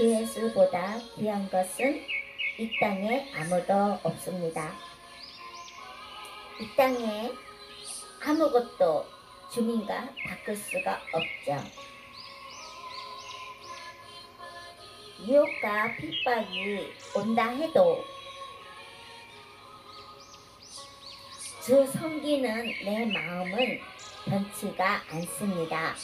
주 예수보다 귀한 것은 이 땅에 아무도 없습니다. 이 땅에 아무것도 주님과 바꿀 수가 없죠. 유혹과 핍박이 온다 해도 주 섬기는 내 마음은 변치가 않습니다.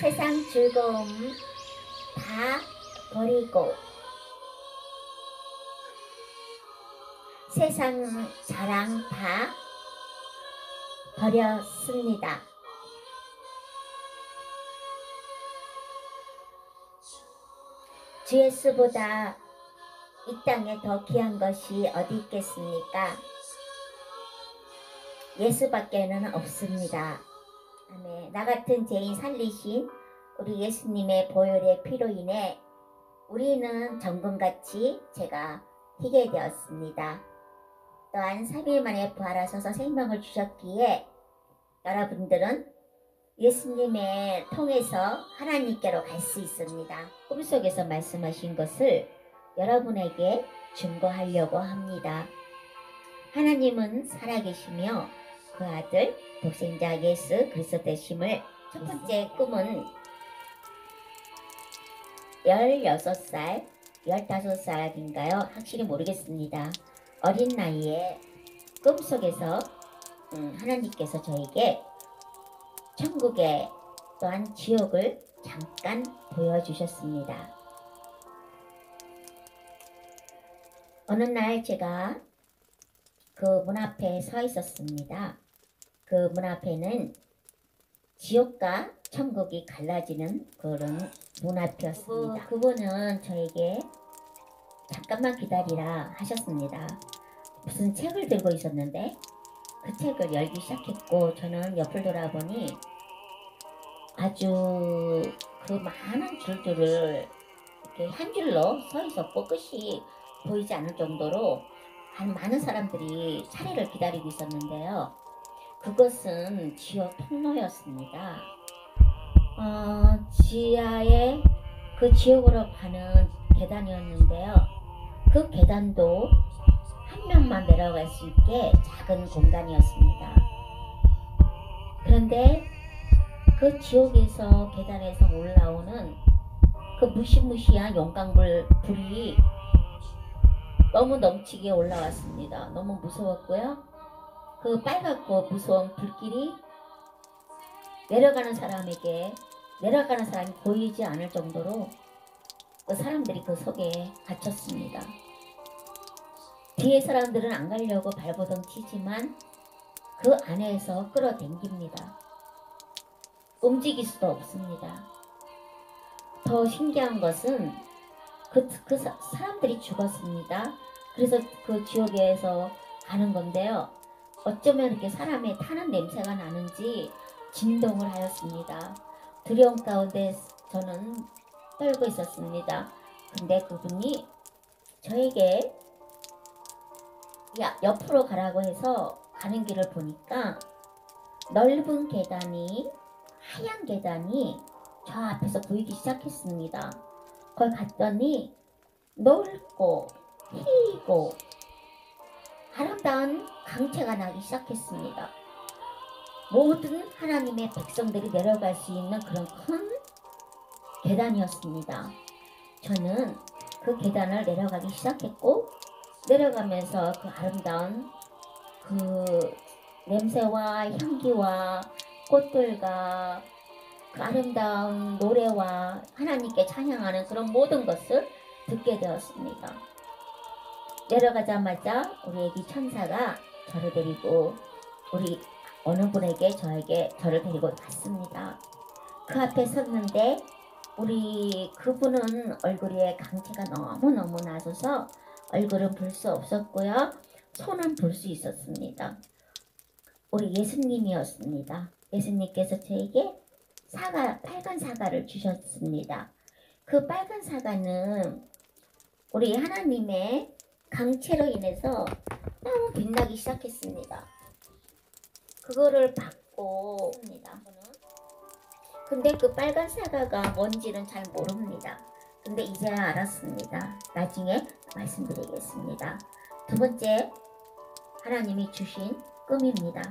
세상 즐거움 다 버리고 세상 자랑 다 버렸습니다. 주 예수보다 이 땅에 더 귀한 것이 어디 있겠습니까? 예수밖에는 없습니다. 아멘. 나 같은 죄인 살리신 우리 예수님의 보혈의 피로 인해 우리는 정금같이 죄가 희게 되었습니다. 또한 3일 만에 부활하셔서 생명을 주셨기에 여러분들은 예수님의 통해서 하나님께로 갈 수 있습니다. 꿈속에서 말씀하신 것을 여러분에게 증거하려고 합니다. 하나님은 살아계시며 그 아들 독생자 예수 그리스도 되심을 첫 번째 꿈은 16살, 15살인가요? 확실히 모르겠습니다. 어린 나이에 꿈속에서 하나님께서 저에게 천국에 또한 지옥을 잠깐 보여주셨습니다. 어느 날 제가 그 문 앞에 서 있었습니다. 그 문 앞에는 지옥과 천국이 갈라지는 그런 문 앞이었습니다. 그분은 저에게 잠깐만 기다리라 하셨습니다. 무슨 책을 들고 있었는데 그 책을 열기 시작했고 저는 옆을 돌아보니 아주 그 많은 줄들을 이렇게 한 줄로 서 있었고 끝이 보이지 않을 정도로 많은 사람들이 차례를 기다리고 있었는데요. 그것은 지옥 통로였습니다. 지하에 그 지옥으로 가는 계단이었는데요. 그 계단도 한 명만 내려갈 수 있게 작은 공간이었습니다. 그런데 그 지옥에서 계단에서 올라오는 그 무시무시한 용광불이 너무 넘치게 올라왔습니다. 너무 무서웠고요. 그 빨갛고 무서운 불길이 내려가는 사람이 보이지 않을 정도로 그 사람들이 그 속에 갇혔습니다. 뒤에 사람들은 안 가려고 발버둥 치지만 그 안에서 끌어당깁니다. 움직일 수도 없습니다. 더 신기한 것은 그 사람들이 죽었습니다. 그래서 그 지옥에서 가는 건데요. 어쩌면 이렇게 사람의 타는 냄새가 나는지 진동을 하였습니다. 두려움 가운데 저는 떨고 있었습니다. 근데 그분이 저에게 옆으로 가라고 해서 가는 길을 보니까 넓은 계단이 하얀 계단이 저 앞에서 보이기 시작했습니다. 거기 갔더니 넓고 희고 아름다운 강채가 나기 시작했습니다. 모든 하나님의 백성들이 내려갈 수 있는 그런 큰 계단이었습니다. 저는 그 계단을 내려가기 시작했고 내려가면서 그 아름다운 그 냄새와 향기와 꽃들과 그 아름다운 노래와 하나님께 찬양하는 그런 모든 것을 듣게 되었습니다. 내려가자마자 우리 애기 천사가 저를 데리고 우리 어느 분에게 저를 데리고 갔습니다. 그 앞에 섰는데 우리 그분은 얼굴에 강체가 너무너무 나서서 얼굴은 볼 수 없었고요. 손은 볼 수 있었습니다. 우리 예수님이었습니다. 예수님께서 저에게 빨간 사과를 주셨습니다. 그 빨간 사과는 우리 하나님의 강체로 인해서 너무 빛나기 시작했습니다. 그거를 받고 근데 그 빨간 사과가 뭔지는 잘 모릅니다. 근데 이제야 알았습니다. 나중에 말씀드리겠습니다. 두 번째, 하나님이 주신 꿈입니다.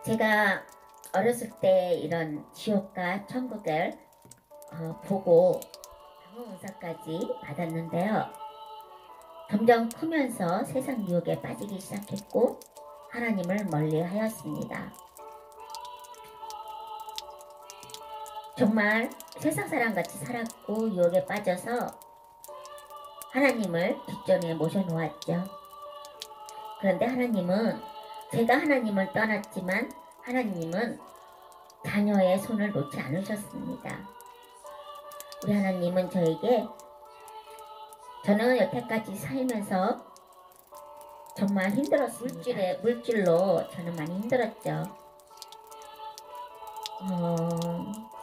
제가 어렸을 때 이런 지옥과 천국을 보고 방언은사까지 받았는데요. 점점 크면서 세상 유혹에 빠지기 시작했고 하나님을 멀리하였습니다. 정말 세상 사람같이 살았고 유혹에 빠져서 하나님을 뒷전에 모셔놓았죠. 그런데 하나님은, 제가 하나님을 떠났지만 하나님은 자녀의 손을 놓지 않으셨습니다. 우리 하나님은 저에게, 저는 여태까지 살면서 정말 힘들었습니다. 물질로 저는 많이 힘들었죠.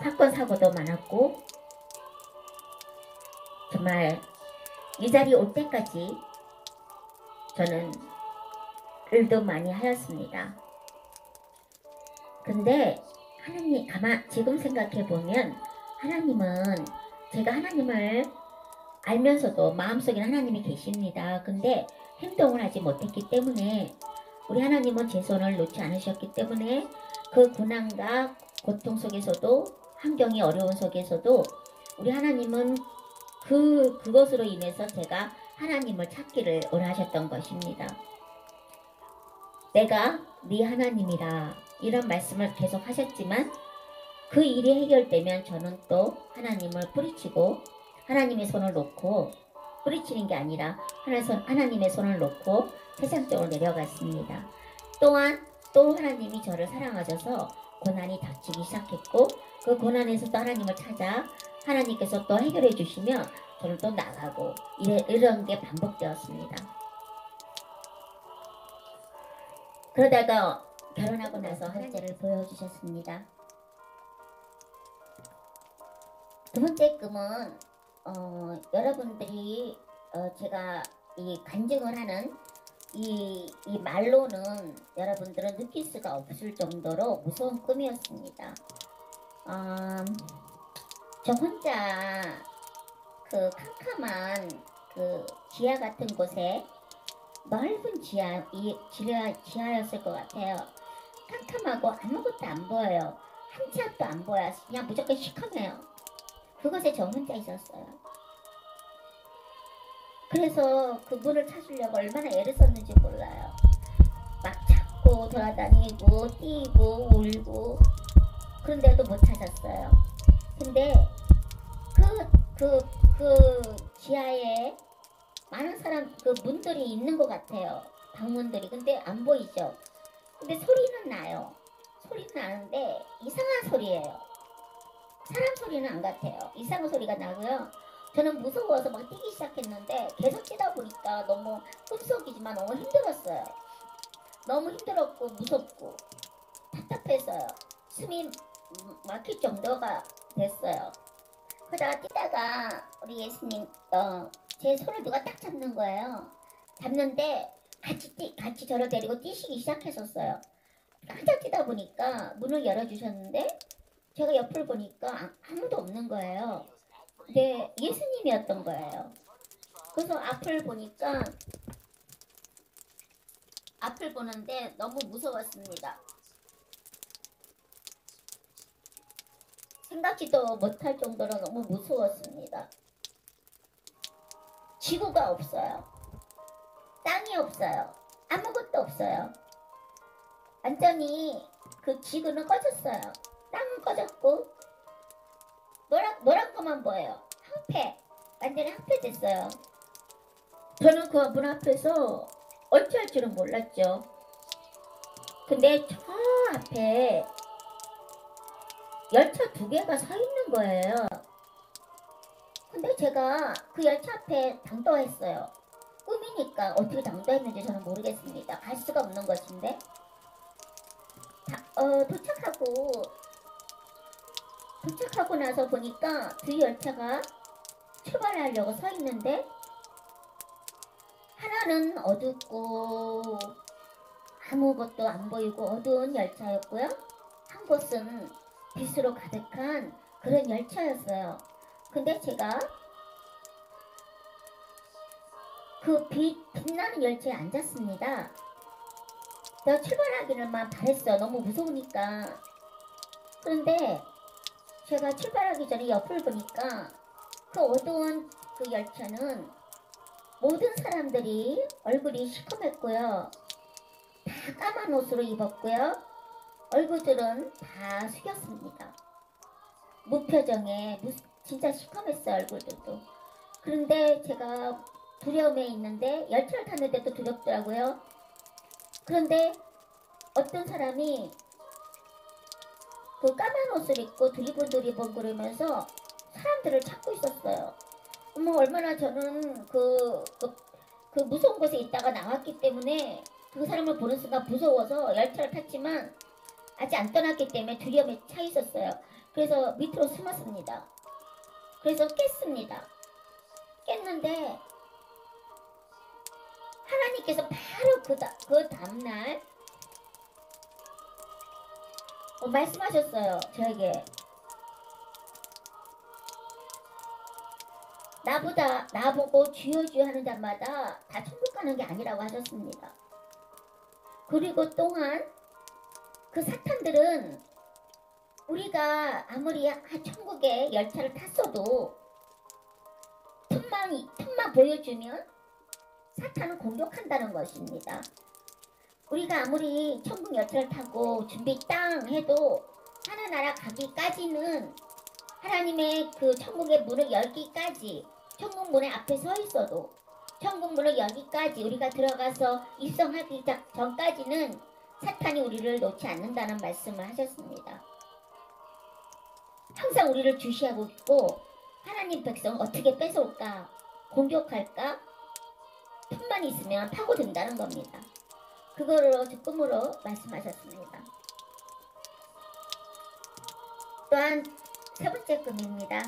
사건 사고도 많았고 정말 이 자리 올 때까지 저는 일도 많이 하였습니다. 근데 하나님, 지금 생각해 보면 하나님은, 제가 하나님을 알면서도 마음속에는 하나님이 계십니다. 근데 행동을 하지 못했기 때문에, 우리 하나님은 제 손을 놓지 않으셨기 때문에 그 고난과 고통 속에서도, 환경이 어려운 속에서도 우리 하나님은 그것으로 인해서 제가 하나님을 찾기를 원하셨던 것입니다. 내가 네 하나님이라 이런 말씀을 계속 하셨지만 그 일이 해결되면 저는 또 하나님을 뿌리치고 하나님의 손을 놓고, 뿌리치는 게 아니라 하나님의 손을 놓고 세상적으로 내려갔습니다. 또한 또 하나님이 저를 사랑하셔서 고난이 닥치기 시작했고 그 고난에서 또 하나님을 찾아 하나님께서 또 해결해 주시면 저는 또 나가고, 이런 게 반복되었습니다. 그러다가 결혼하고 나서 하나님을 보여주셨습니다. 두 번째 꿈은 여러분들이 제가 이 간증을 하는 이 말로는 여러분들은 느낄 수가 없을 정도로 무서운 꿈이었습니다. 저 혼자 그 캄캄한 그 지하 같은 곳에, 넓은 지하였을 것 같아요. 캄캄하고 아무것도 안 보여요. 한 치 앞도 안 보여요. 그냥 무조건 시커매요. 그곳에 저 혼자 있었어요. 그래서 그 문을 찾으려고 얼마나 애를 썼는지 몰라요. 막 찾고 돌아다니고 뛰고 울고, 그런데도 못 찾았어요. 근데 그 지하에 많은 사람, 그 문들이 있는 것 같아요. 방문들이. 근데 안 보이죠. 근데 소리는 나요. 소리는 나는데 이상한 소리예요. 사람 소리는 안 같아요. 이상한 소리가 나고요. 저는 무서워서 막 뛰기 시작했는데 계속 뛰다 보니까 너무, 꿈속이지만 너무 힘들었어요. 너무 힘들었고 무섭고 답답했어요. 숨이 막힐 정도가 됐어요. 그러다가 뛰다가 우리 예수님 제 손을 누가 딱 잡는 거예요. 잡는데 같이 저를 데리고 뛰시기 시작했었어요. 한참 뛰다 보니까 문을 열어주셨는데 제가 옆을 보니까 아무도 없는 거예요. 근데 예수님이었던 거예요. 그래서 앞을 보는데 너무 무서웠습니다. 생각지도 못할 정도로 너무 무서웠습니다. 지구가 없어요. 땅이 없어요. 아무것도 없어요. 완전히 그 지구는 꺼졌어요. 땅은 꺼졌고 노란 것만 보여요. 황폐. 완전히 황폐됐어요. 저는 그 문 앞에서 어찌할 줄은 몰랐죠. 근데 저 앞에 열차 2개가 서 있는 거예요. 근데 제가 그 열차 앞에 당도했어요. 꿈이니까 어떻게 당도했는지 저는 모르겠습니다. 갈 수가 없는 것인데 도착하고 나서 보니까 두 열차가 출발하려고 서 있는데 하나는 어둡고 아무것도 안 보이고 어두운 열차였고요. 한 곳곳은 빛으로 가득한 그런 열차였어요. 근데 제가 그 빛나는 열차에 앉았습니다. 내가 출발하기를만 바랬어. 너무 무서우니까. 그런데 제가 출발하기 전에 옆을 보니까 그 어두운 그 열차는 모든 사람들이 얼굴이 시커맸고요. 다 까만 옷으로 입었고요. 얼굴들은 다 숙였습니다. 무표정에 진짜 시커맸어요. 얼굴들도. 그런데 제가 두려움에 있는데 열차를 탔는데도 두렵더라고요. 그런데 어떤 사람이 그 까만 옷을 입고 두리번두리번 그러면서 사람들을 찾고 있었어요. 어머, 얼마나 저는 그 무서운 곳에 있다가 나왔기 때문에 그 사람을 보는 순간 무서워서 열차를 탔지만 아직 안 떠났기 때문에 두려움에 차 있었어요. 그래서 밑으로 숨었습니다. 그래서 깼습니다. 깼는데 하나님께서 바로 그 다음날 말씀하셨어요. 저에게 나보고 주여 주여 하는 자마다 다 천국 가는 게 아니라고 하셨습니다. 그리고 또한 그 사탄들은 우리가 아무리 천국에 열차를 탔어도 틈만 보여주면 사탄은 공격한다는 것입니다. 우리가 아무리 천국 열차를 타고 준비 땅 해도 하늘나라 가기까지는 하나님의 그 천국의 문을 열기까지, 천국 문에 앞에 서 있어도 천국 문을 열기까지 우리가 들어가서 입성하기 전까지는 사탄이 우리를 놓지 않는다는 말씀을 하셨습니다. 항상 우리를 주시하고 있고 하나님 백성 어떻게 뺏어올까, 공격할까, 틈만 있으면 파고든다는 겁니다. 그거를 꿈으로 말씀하셨습니다. 또한 세 번째 꿈입니다.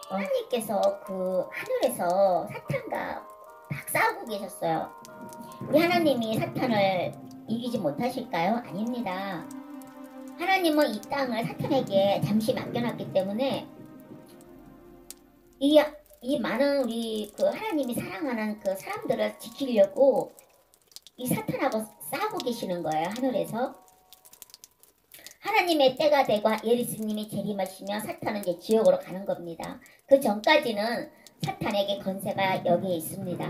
하나님께서 그 하늘에서 사탄과 막 싸우고 계셨어요. 우리 하나님이 사탄을 이기지 못하실까요? 아닙니다. 하나님은 이 땅을 사탄에게 잠시 맡겨놨기 때문에 이 많은 우리 그 하나님이 사랑하는 그 사람들을 지키려고 이 사탄하고 싸우고 계시는 거예요. 하늘에서. 하나님의 때가 되고 예수님이 재림하시며 사탄은 이제 지옥으로 가는 겁니다. 그 전까지는 사탄에게 권세가 여기에 있습니다.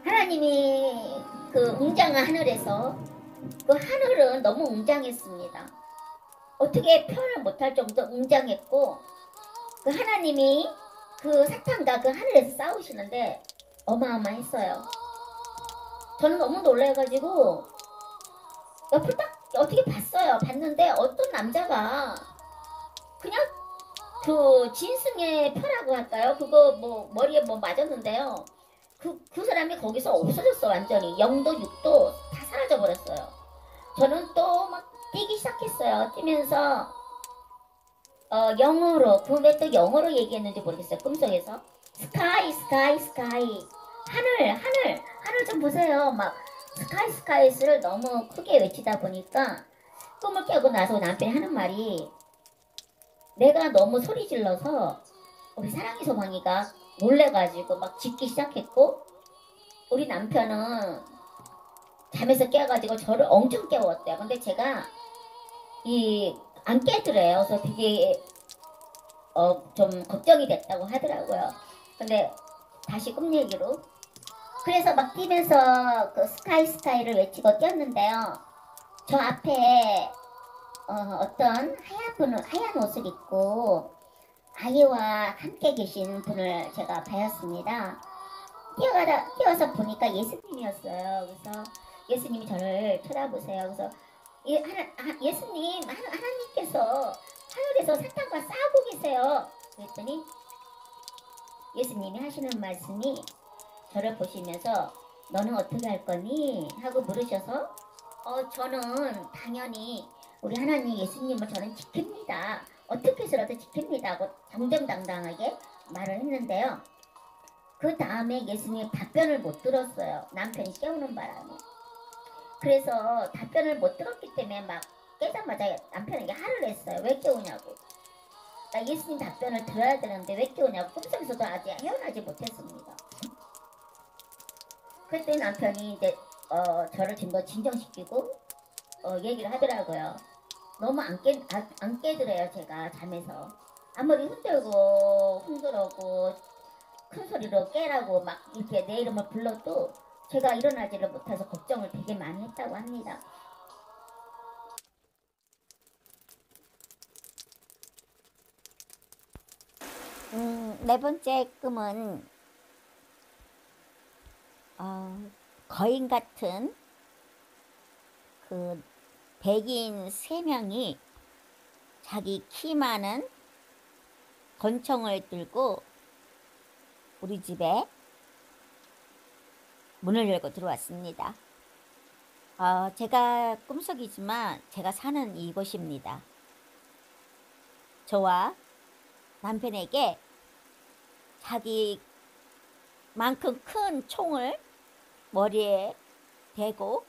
하나님이 그 웅장한 하늘에서 그 하늘은 너무 웅장했습니다. 어떻게 표현을 못할 정도로 웅장했고 그 하나님이 그 사탄과 그 하늘에서 싸우시는데 어마어마했어요. 저는 너무 놀라가지고 옆을 딱 어떻게 봤어요. 봤는데 어떤 남자가 그냥 그 진승의 표라고 할까요? 그거 뭐 머리에 뭐 맞았는데요. 그 사람이 거기서 없어졌어. 완전히 영도 육도 다 사라져 버렸어요. 저는 또 막 뛰기 시작했어요. 뛰면서 영어로 왜 또 영어로 얘기했는지 모르겠어요. 꿈속에서 스카이 스카이 스카이 하늘 좀 보세요. 막 스카이 스카이스를 너무 크게 외치다 보니까 꿈을 깨고 나서 남편이 하는 말이 내가 너무 소리 질러서 우리 사랑이 소망이가 놀래가지고 막 짖기 시작했고 우리 남편은 잠에서 깨가지고 저를 엄청 깨웠대요. 근데 제가 안 깨더래요. 그래서 되게 좀 걱정이 됐다고 하더라고요. 근데 다시 꿈 얘기로 그래서 막 뛰면서 그 스카이 스카이를 외치고 뛰었는데요. 저 앞에 어떤 하얀 옷을 입고 아이와 함께 계신 분을 제가 봤습니다. 뛰어서 보니까 예수님이었어요. 그래서 예수님이 저를 쳐다보세요. 그래서 예수님, 하나님께서 하늘에서 사탄과 싸우고 계세요. 그랬더니 예수님이 하시는 말씀이 저를 보시면서 너는 어떻게 할 거니? 하고 물으셔서 저는 당연히 우리 하나님 예수님을 저는 지킵니다. 어떻게 해서라도 지킵니다. 하고 정정당당하게 말을 했는데요. 그 다음에 예수님이 답변을 못 들었어요. 남편이 깨우는 바람에. 그래서 답변을 못 들었기 때문에 막 깨자마자 남편에게 화를 했어요. 왜 깨우냐고. 나 예수님 답변을 들어야 되는데 왜 깨우냐고. 꿈속에서도 아직 헤어나지 못했습니다. 그랬더니 남편이 이제 저를 좀 더 진정시키고 얘기를 하더라고요. 너무 안 깨더래요. 제가 잠에서 아무리 흔들고 큰 소리로 깨라고 막 이렇게 내 이름을 불러도 제가 일어나지를 못해서 걱정을 되게 많이 했다고 합니다. 네 번째 꿈은 거인 같은 그 백인 3명이 자기 키 많은 권총을 들고 우리 집에 문을 열고 들어왔습니다. 제가 꿈속이지만 제가 사는 이곳입니다. 저와 남편에게 자기만큼 큰 총을 머리에 대고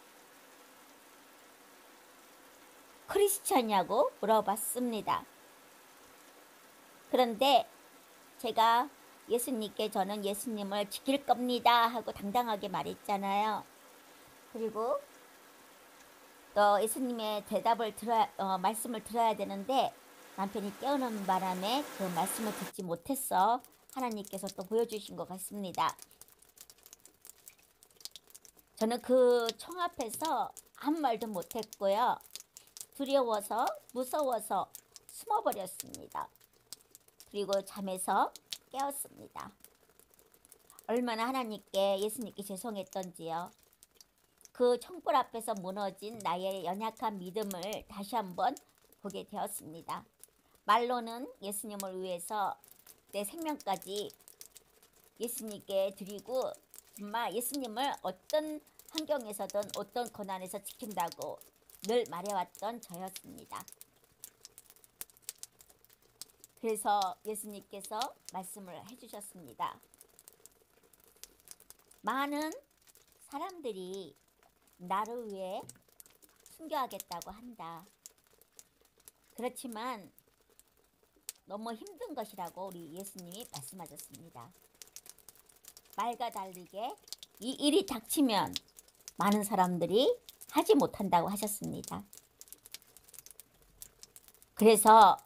크리스찬이냐고 물어봤습니다. 그런데 제가 예수님께 저는 예수님을 지킬 겁니다 하고 당당하게 말했잖아요. 그리고 또 예수님의 대답을 말씀을 들어야 되는데 남편이 깨우는 바람에 그 말씀을 듣지 못했어 하나님께서 또 보여주신 것 같습니다. 저는 그 총 앞에서 아무 말도 못했고요. 두려워서 무서워서 숨어버렸습니다. 그리고 잠에서 깨었습니다. 얼마나 하나님께 예수님께 죄송했던지요. 그 총불 앞에서 무너진 나의 연약한 믿음을 다시 한번 보게 되었습니다. 말로는 예수님을 위해서 내 생명까지 예수님께 드리고 정말 예수님을 어떤 환경에서든 어떤 고난에서 지킨다고 늘 말해왔던 저였습니다. 그래서 예수님께서 말씀을 해주셨습니다. 많은 사람들이 나를 위해 순교하겠다고 한다. 그렇지만 너무 힘든 것이라고 우리 예수님이 말씀하셨습니다. 말과 다르게 이 일이 닥치면 많은 사람들이 하지 못한다고 하셨습니다. 그래서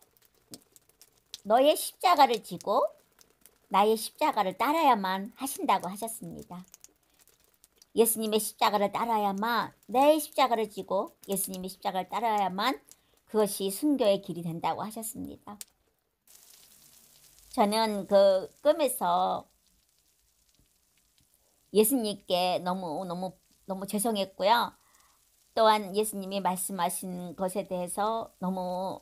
너의 십자가를 지고 나의 십자가를 따라야만 하신다고 하셨습니다. 예수님의 십자가를 따라야만, 내 십자가를 지고 예수님의 십자가를 따라야만 그것이 순교의 길이 된다고 하셨습니다. 저는 그 꿈에서 예수님께 너무 죄송했고요. 또한 예수님이 말씀하신 것에 대해서 너무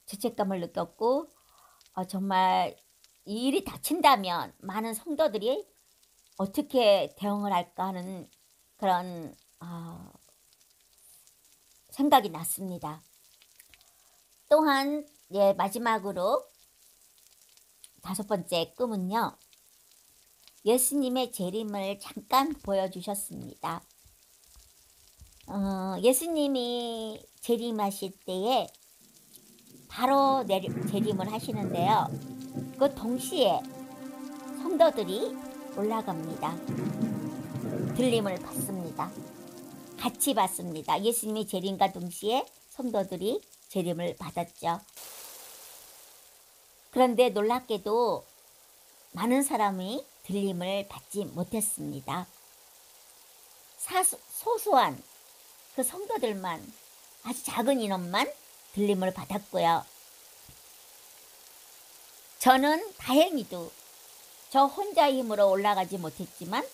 죄책감을 느꼈고 정말 이 일이 닥친다면 많은 성도들이 어떻게 대응을 할까 하는 그런 생각이 났습니다. 또한 마지막으로 5번째 꿈은요. 예수님의 재림을 잠깐 보여주셨습니다. 예수님이 재림하실 때에 바로 재림을 하시는데요. 그 동시에 성도들이 올라갑니다. 들림을 받습니다. 같이 받습니다. 예수님이 재림과 동시에 성도들이 재림을 받았죠. 그런데 놀랍게도 많은 사람이 들림을 받지 못했습니다. 소소한 그 성도들만, 아주 작은 인원만 들림을 받았고요. 저는 다행히도 저 혼자 힘으로 올라가지 못했지만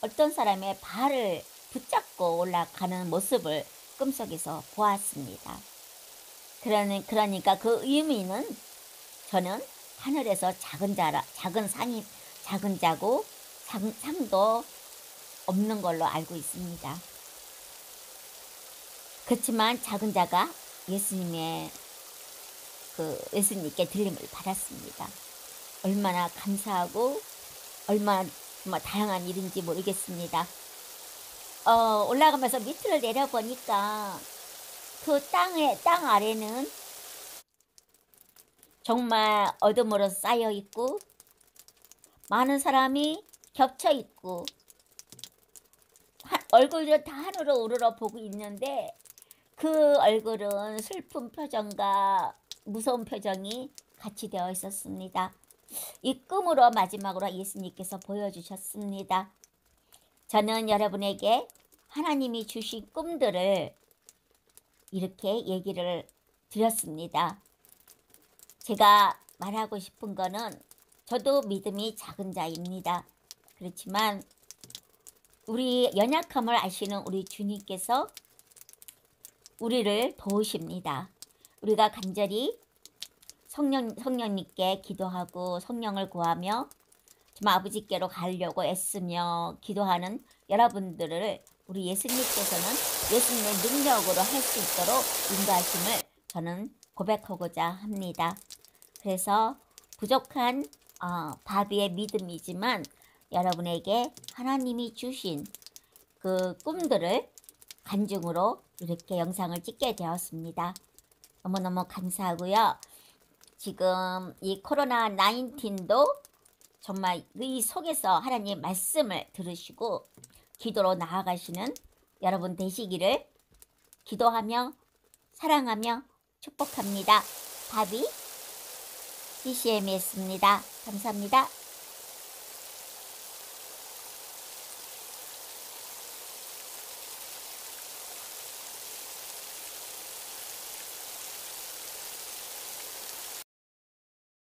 어떤 사람의 발을 붙잡고 올라가는 모습을 꿈속에서 보았습니다. 그러니까 그 의미는 저는 하늘에서 작은 자고 상도 없는 걸로 알고 있습니다. 그렇지만 작은 자가 예수님께 들림을 받았습니다. 얼마나 감사하고 얼마나 정말 다양한 일인지 모르겠습니다. 올라가면서 밑으로 내려보니까 그 땅 아래는 정말 어둠으로 쌓여 있고 많은 사람이 겹쳐 있고 얼굴을 다 하늘로 우러러 보고 있는데 그 얼굴은 슬픈 표정과 무서운 표정이 같이 되어 있었습니다. 이 꿈으로 마지막으로 예수님께서 보여주셨습니다. 저는 여러분에게 하나님이 주신 꿈들을 이렇게 얘기를 드렸습니다. 제가 말하고 싶은 거는 저도 믿음이 작은 자입니다. 그렇지만 우리 연약함을 아시는 우리 주님께서 우리를 도우십니다. 우리가 간절히 성령님께 기도하고 성령을 구하며 정말 아버지께로 가려고 애쓰며 기도하는 여러분들을 우리 예수님께서는 예수님의 능력으로 할 수 있도록 인도하심을 저는 고백하고자 합니다. 그래서 부족한 바비의 믿음이지만 여러분에게 하나님이 주신 그 꿈들을 간증으로 이렇게 영상을 찍게 되었습니다. 너무너무 감사하고요. 지금 이 코로나 19도 정말 이 속에서 하나님 말씀을 들으시고 기도로 나아가시는 여러분 되시기를 기도하며 사랑하며 축복합니다. 바비 CCM이었습니다. 감사합니다.